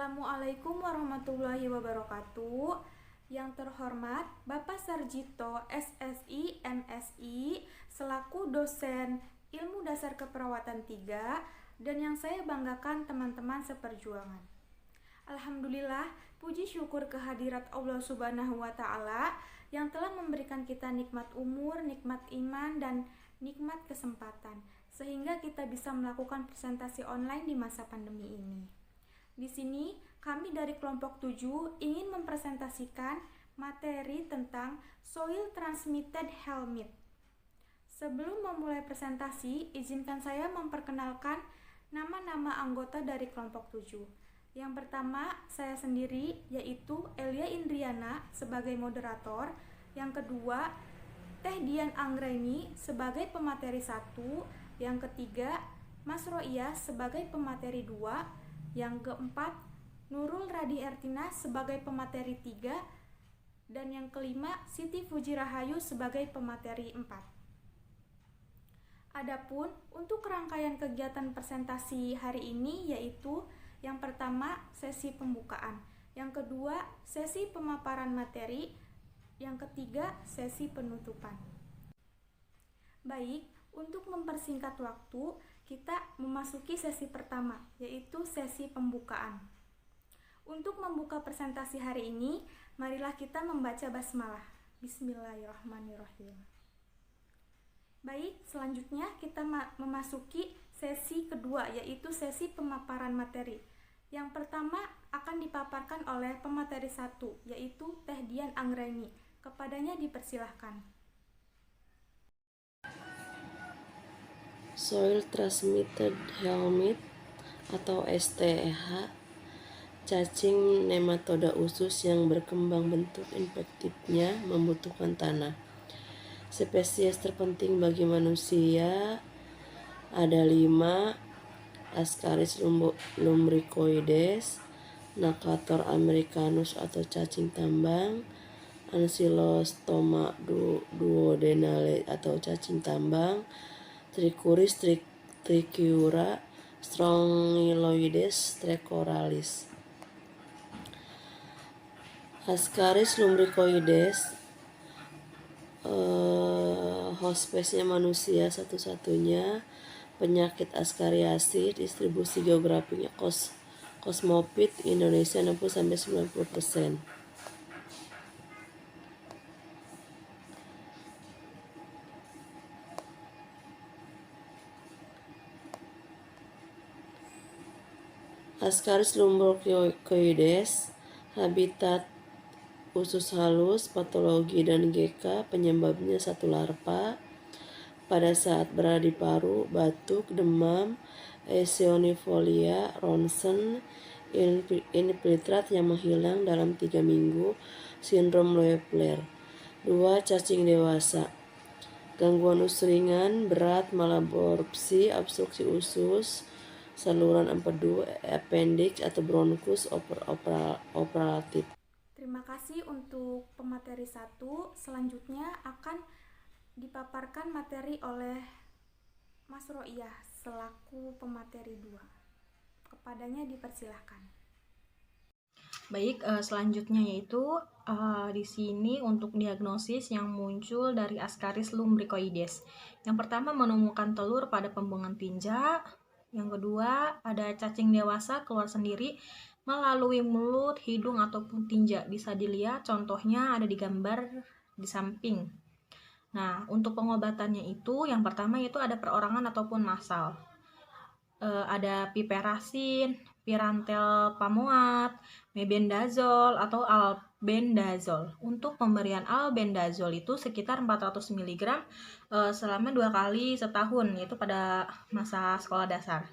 Assalamualaikum warahmatullahi wabarakatuh. Yang terhormat Bapak Sarjito SSI MSI selaku dosen Ilmu Dasar Keperawatan 3 dan yang saya banggakan teman-teman seperjuangan. Alhamdulillah, puji syukur kehadirat Allah Subhanahu wa taala yang telah memberikan kita nikmat umur, nikmat iman dan nikmat kesempatan sehingga kita bisa melakukan presentasi online di masa pandemi ini. Di sini, kami dari kelompok 7 ingin mempresentasikan materi tentang Soil Transmitted Helminth. Sebelum memulai presentasi, izinkan saya memperkenalkan nama-nama anggota dari kelompok 7. Yang pertama, saya sendiri, yaitu Elia Indriana sebagai moderator. Yang kedua, Teh Dian Anggraini sebagai pemateri 1. Yang ketiga, Mas Roia sebagai pemateri 2. Yang keempat, Nurul Radi Ertina sebagai pemateri 3. Dan yang kelima, Siti Fuji Rahayu sebagai pemateri 4. Adapun untuk rangkaian kegiatan presentasi hari ini yaitu yang pertama, sesi pembukaan. Yang kedua, sesi pemaparan materi. Yang ketiga, sesi penutupan. Baik, untuk mempersingkat waktu, kita memasuki sesi pertama, yaitu sesi pembukaan. Untuk membuka presentasi hari ini, marilah kita membaca basmalah. Bismillahirrahmanirrahim. Baik, selanjutnya kita memasuki sesi kedua, yaitu sesi pemaparan materi. Yang pertama akan dipaparkan oleh pemateri 1, yaitu Teh Dian Anggraini. Kepadanya dipersilahkan. Soil Transmitted Helminth atau STH, cacing nematoda usus yang berkembang bentuk infektifnya membutuhkan tanah. Spesies terpenting bagi manusia ada 5: Ascaris lumbricoides, Nakator americanus atau cacing tambang, Ancylostoma duodenale atau cacing tambang, Trichuris trichiura, Strongyloides trichoralis. Ascaris lumbricoides, hospesnya manusia satu-satunya. Penyakit askariasi, distribusi geografinya kosmopit, Indonesia 60-90%. Ascaris lumbricoides, habitat usus halus, patologi dan GK, penyebabnya satu larva. Pada saat berada di paru, batuk, demam, eosinofilia, ronsen, infiltrat yang menghilang dalam 3 minggu, sindrom Loeffler. 2. Cacing dewasa, gangguan usus ringan, berat, malabsorpsi, obstruksi usus, saluran empedu, appendix atau bronkus operatif. Terima kasih untuk pemateri 1. Selanjutnya akan dipaparkan materi oleh Mas Roia selaku pemateri 2. Kepadanya dipersilahkan. Baik, selanjutnya yaitu di sini untuk diagnosis yang muncul dari Ascaris lumbricoides. Yang pertama, menemukan telur pada pembuangan tinja. Yang kedua, ada cacing dewasa keluar sendiri melalui mulut, hidung ataupun tinja. Bisa dilihat contohnya ada di gambar di samping. Nah, untuk pengobatannya itu yang pertama yaitu ada perorangan ataupun massal. Ada piperasin, pirantel pamoat, mebendazol atau albendazol. Untuk pemberian albendazol itu sekitar 400 mg selama 2 kali setahun, yaitu pada masa sekolah dasar.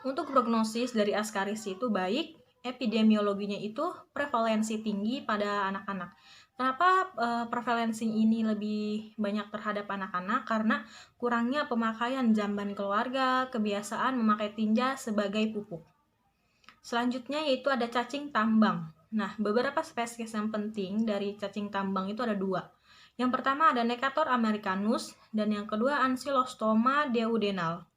Untuk prognosis dari Ascaris itu baik, epidemiologinya itu prevalensi tinggi pada anak-anak. Kenapa prevalensi ini lebih banyak terhadap anak-anak? Karena kurangnya pemakaian jamban keluarga, kebiasaan memakai tinja sebagai pupuk. Selanjutnya yaitu ada cacing tambang. Nah, beberapa spesies yang penting dari cacing tambang itu ada 2. Yang pertama ada Nakator americanus dan yang kedua Ancylostoma duodenale.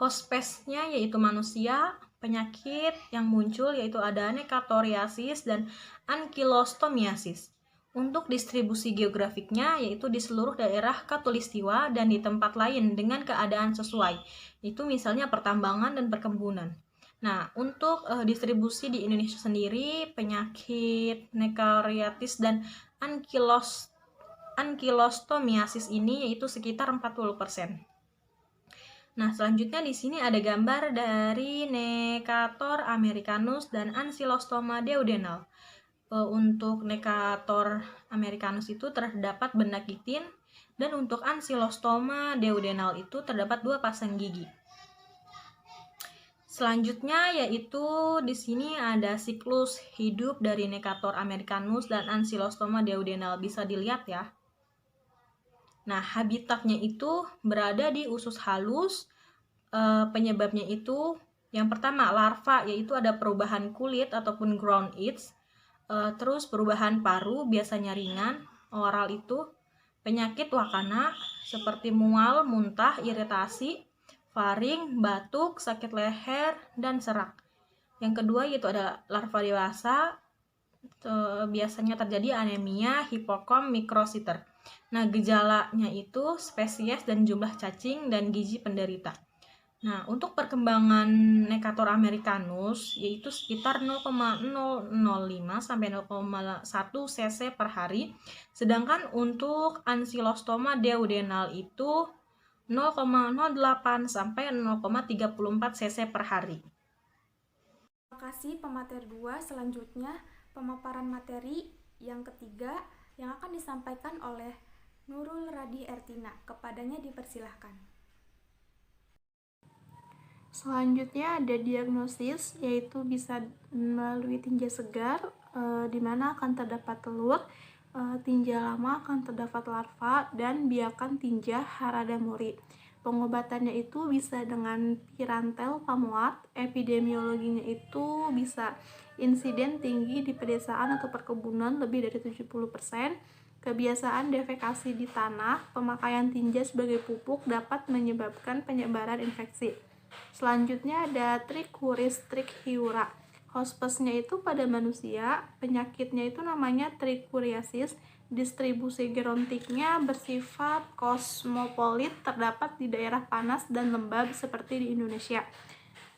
Hospesnya yaitu manusia, penyakit yang muncul yaitu ada nekatoriasis dan ankylostomiasis. Untuk distribusi geografiknya yaitu di seluruh daerah Khatulistiwa dan di tempat lain dengan keadaan sesuai, itu misalnya pertambangan dan perkebunan. Nah, untuk distribusi di Indonesia sendiri, penyakit nekariatis dan ankylostomiasis ini yaitu sekitar 40%. Nah, selanjutnya di sini ada gambar dari Necator americanus dan Ancylostoma duodenal. Untuk Necator americanus itu terdapat benak kitin, dan untuk Ancylostoma duodenal itu terdapat 2 pasang gigi. Selanjutnya yaitu di sini ada siklus hidup dari Necator americanus dan Ancylostoma duodenal, bisa dilihat ya. Nah, habitatnya itu berada di usus halus. Penyebabnya itu yang pertama larva, yaitu ada perubahan kulit ataupun ground itch. Terus perubahan paru biasanya ringan, oral itu penyakit wakana seperti mual, muntah, iritasi, faring, batuk, sakit leher, dan serak. Yang kedua yaitu ada larva dewasa, biasanya terjadi anemia, hipokom, mikrositer. Nah, gejalanya itu spesies dan jumlah cacing dan gizi penderita. Nah, untuk perkembangan Necator americanus yaitu sekitar 0,005 sampai 0,1 cc per hari, sedangkan untuk Ancylostoma duodenal itu 0,08 sampai 0,34 cc per hari. Terima kasih pemateri 2. Selanjutnya pemaparan materi yang ketiga yang akan disampaikan oleh Nurul Radi Ertina. Kepadanya dipersilahkan. Selanjutnya ada diagnosis, yaitu bisa melalui tinja segar, di mana akan terdapat telur, tinja lama akan terdapat larva, dan biakan tinja Haradamuri. Pengobatannya itu bisa dengan pirantel pamuat. Epidemiologinya itu bisa insiden tinggi di pedesaan atau perkebunan lebih dari 70%. Kebiasaan defekasi di tanah, pemakaian tinja sebagai pupuk dapat menyebabkan penyebaran infeksi. Selanjutnya ada Trichuris trichiura. Hospesnya itu pada manusia, penyakitnya itu namanya trichuriasis. Distribusi gerontiknya bersifat kosmopolit, terdapat di daerah panas dan lembab seperti di Indonesia.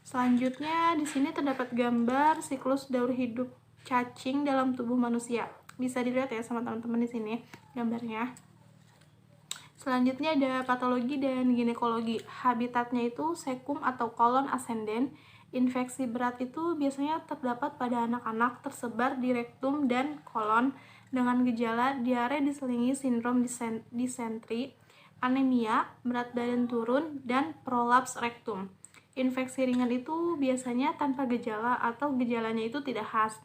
Selanjutnya di sini terdapat gambar siklus daur hidup cacing dalam tubuh manusia. Bisa dilihat ya sama teman-teman di sini gambarnya. Selanjutnya ada patologi dan ginekologi. Habitatnya itu sekum atau kolon ascendens. Infeksi berat itu biasanya terdapat pada anak-anak, tersebar di rektum dan kolon dengan gejala diare diselingi sindrom disentri, anemia, berat badan turun, dan prolaps rektum. Infeksi ringan itu biasanya tanpa gejala atau gejalanya itu tidak khas.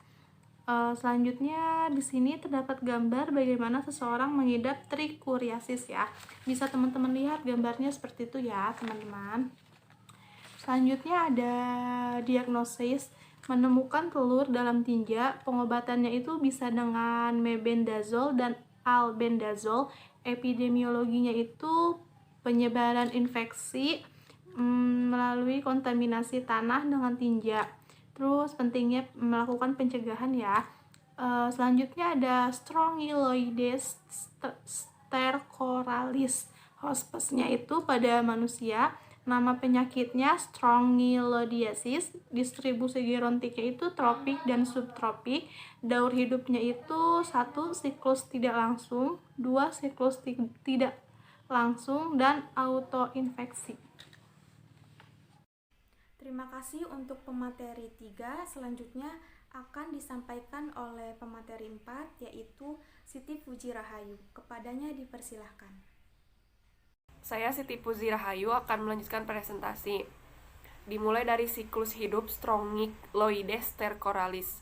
Selanjutnya di sini terdapat gambar bagaimana seseorang mengidap trichuriasis ya. Bisa teman-teman lihat gambarnya seperti itu ya, teman-teman. Selanjutnya ada diagnosis, menemukan telur dalam tinja. Pengobatannya itu bisa dengan mebendazole dan albendazole. Epidemiologinya itu penyebaran infeksi melalui kontaminasi tanah dengan tinja. Terus pentingnya melakukan pencegahan ya. Selanjutnya ada Strongyloides stercoralis. Hospesnya itu pada manusia. Nama penyakitnya Strongyloidiasis. Distribusi gerontiknya itu tropik dan subtropik. Daur hidupnya itu 1. Siklus tidak langsung, 2. Siklus tidak langsung, dan autoinfeksi. Terima kasih untuk pemateri 3. Selanjutnya akan disampaikan oleh pemateri 4, yaitu Siti Puji Rahayu. Kepadanya dipersilahkan. Saya Siti Puji Rahayu akan melanjutkan presentasi. Dimulai dari siklus hidup Strongyloides stercoralis.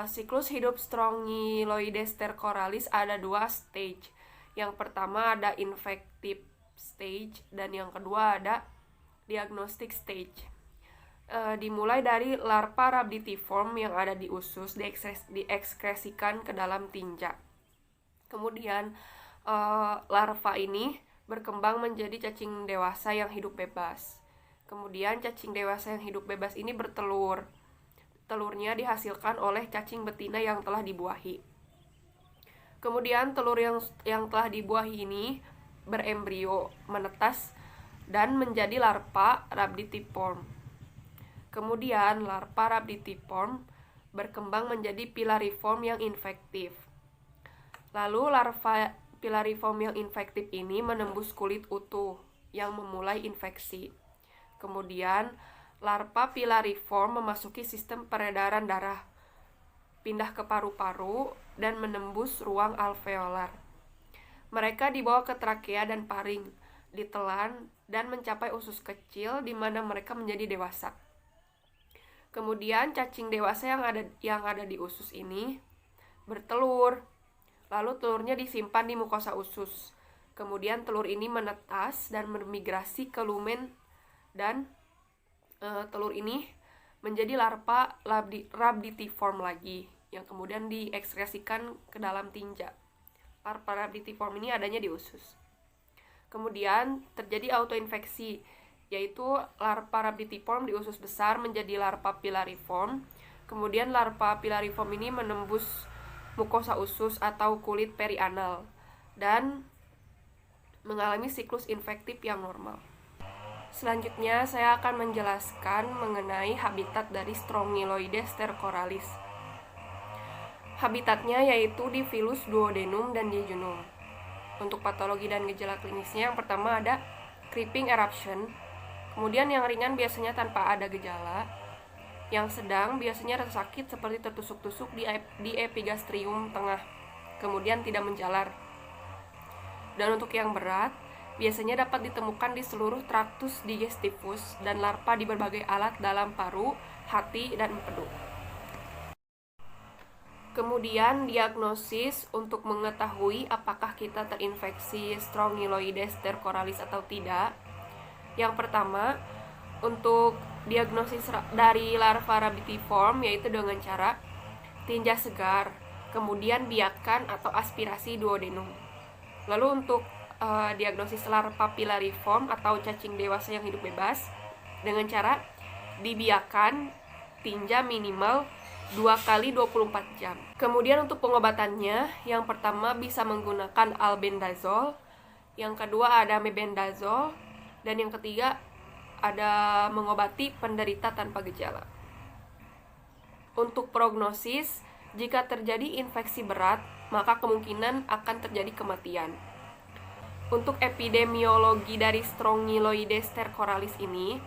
Siklus hidup Strongyloides stercoralis ada 2 stage. Yang pertama ada infective stage dan yang kedua ada diagnostic stage. Dimulai dari larva rhabditiform yang ada di usus diekskresikan ke dalam tinja. Kemudian larva ini berkembang menjadi cacing dewasa yang hidup bebas. Kemudian cacing dewasa yang hidup bebas ini bertelur. Telurnya dihasilkan oleh cacing betina yang telah dibuahi. Kemudian telur yang telah dibuahi ini berembrio, menetas, dan menjadi larva rhabditiform. Kemudian larva rhabditiform berkembang menjadi pilariform yang infektif. Lalu larva pilariform yang infektif ini menembus kulit utuh yang memulai infeksi. Kemudian larva pilariform memasuki sistem peredaran darah, pindah ke paru-paru, dan menembus ruang alveolar. Mereka dibawa ke trakea dan paring, ditelan, dan mencapai usus kecil di mana mereka menjadi dewasa. Kemudian cacing dewasa yang ada di usus ini bertelur. Lalu telurnya disimpan di mukosa usus. Kemudian telur ini menetas dan bermigrasi ke lumen dan telur ini menjadi larva rhabditiform lagi yang kemudian diekskresikan ke dalam tinja. Larva rhabditiform ini adanya di usus. Kemudian terjadi autoinfeksi, yaitu larva rhabditiform di usus besar menjadi larva pilariform. Kemudian larva pilariform ini menembus mukosa usus atau kulit perianal dan mengalami siklus infektif yang normal. Selanjutnya, saya akan menjelaskan mengenai habitat dari Strongyloides stercoralis. Habitatnya yaitu di filus duodenum dan jejunum. Untuk patologi dan gejala klinisnya, yang pertama ada creeping eruption. Kemudian yang ringan biasanya tanpa ada gejala. Yang sedang biasanya rasa sakit seperti tertusuk-tusuk di epigastrium tengah. Kemudian tidak menjalar. Dan untuk yang berat, biasanya dapat ditemukan di seluruh traktus digestivus dan larva di berbagai alat dalam paru, hati, dan empedu. Kemudian diagnosis untuk mengetahui apakah kita terinfeksi Strongyloides stercoralis atau tidak. Yang pertama, untuk diagnosis dari larva rhabditiform yaitu dengan cara tinja segar, kemudian biakan atau aspirasi duodenum. Lalu untuk diagnosis larva pilariform atau cacing dewasa yang hidup bebas dengan cara dibiakan tinja minimal 2 kali 24 jam. Kemudian untuk pengobatannya, yang pertama bisa menggunakan albendazole, yang kedua ada mebendazole, dan yang ketiga ada mengobati penderita tanpa gejala. Untuk prognosis, jika terjadi infeksi berat, maka kemungkinan akan terjadi kematian. Untuk epidemiologi dari Strongyloides stercoralis ini,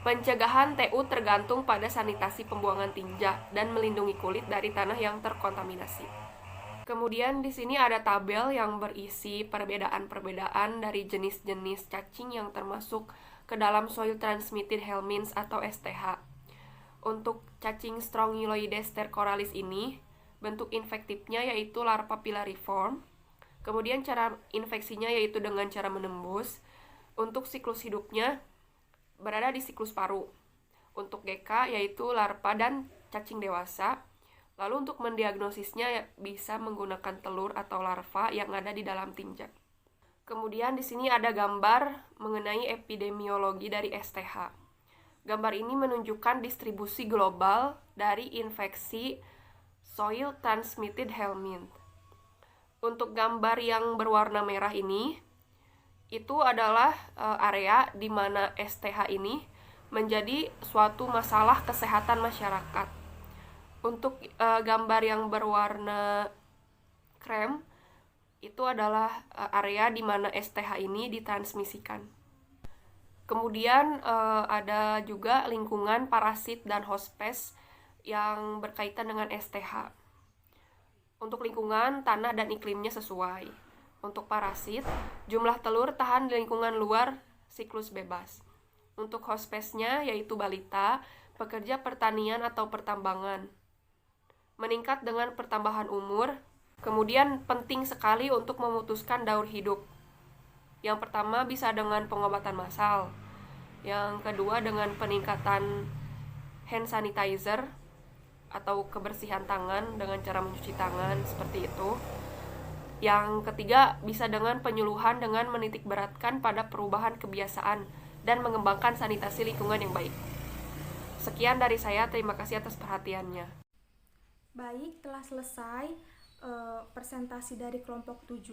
pencegahan TU tergantung pada sanitasi pembuangan tinja dan melindungi kulit dari tanah yang terkontaminasi. Kemudian di sini ada tabel yang berisi perbedaan-perbedaan dari jenis-jenis cacing yang termasuk ke dalam soil transmitted helminths atau STH. Untuk cacing Strongyloides stercoralis ini, bentuk infektifnya yaitu larva pilariform. Kemudian cara infeksinya yaitu dengan cara menembus. Untuk siklus hidupnya berada di siklus paru. Untuk GK yaitu larva dan cacing dewasa. Lalu untuk mendiagnosisnya bisa menggunakan telur atau larva yang ada di dalam tinja. Kemudian di sini ada gambar mengenai epidemiologi dari STH. Gambar ini menunjukkan distribusi global dari infeksi soil transmitted helminth. Untuk gambar yang berwarna merah ini, itu adalah area di mana STH ini menjadi suatu masalah kesehatan masyarakat. Untuk gambar yang berwarna krem, itu adalah area di mana STH ini ditransmisikan. Kemudian ada juga lingkungan parasit dan hospes yang berkaitan dengan STH. Untuk lingkungan, tanah dan iklimnya sesuai. Untuk parasit, jumlah telur tahan di lingkungan luar siklus bebas. Untuk hospesnya yaitu balita, pekerja pertanian atau pertambangan. Meningkat dengan pertambahan umur. Kemudian penting sekali untuk memutuskan daur hidup. Yang pertama bisa dengan pengobatan massal. Yang kedua dengan peningkatan hand sanitizer atau kebersihan tangan dengan cara mencuci tangan seperti itu. Yang ketiga bisa dengan penyuluhan dengan menitik beratkan pada perubahan kebiasaan dan mengembangkan sanitasi lingkungan yang baik. Sekian dari saya, terima kasih atas perhatiannya. Baik, telah selesai presentasi dari kelompok 7.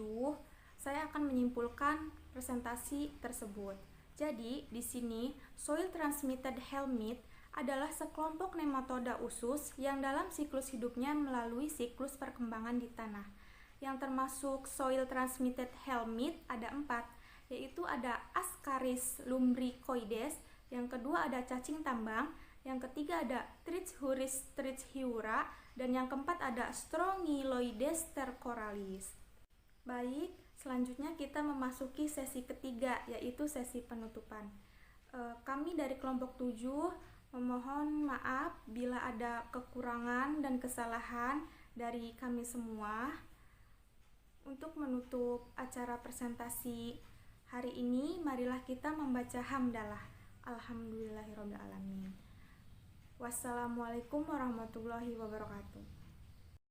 Saya akan menyimpulkan presentasi tersebut. Jadi, di sini soil transmitted helminth adalah sekelompok nematoda usus yang dalam siklus hidupnya melalui siklus perkembangan di tanah. Yang termasuk soil transmitted helminth ada 4, yaitu ada Ascaris lumbricoides, yang kedua ada cacing tambang, yang ketiga ada Trichuris trichiura, dan yang keempat ada Strongyloides stercoralis. Baik, selanjutnya kita memasuki sesi ketiga, yaitu sesi penutupan. Kami dari kelompok 7 memohon maaf bila ada kekurangan dan kesalahan dari kami semua. Untuk menutup acara presentasi hari ini, marilah kita membaca hamdalah. Alhamdulillahirrabbilalamin. Wassalamualaikum warahmatullahi wabarakatuh.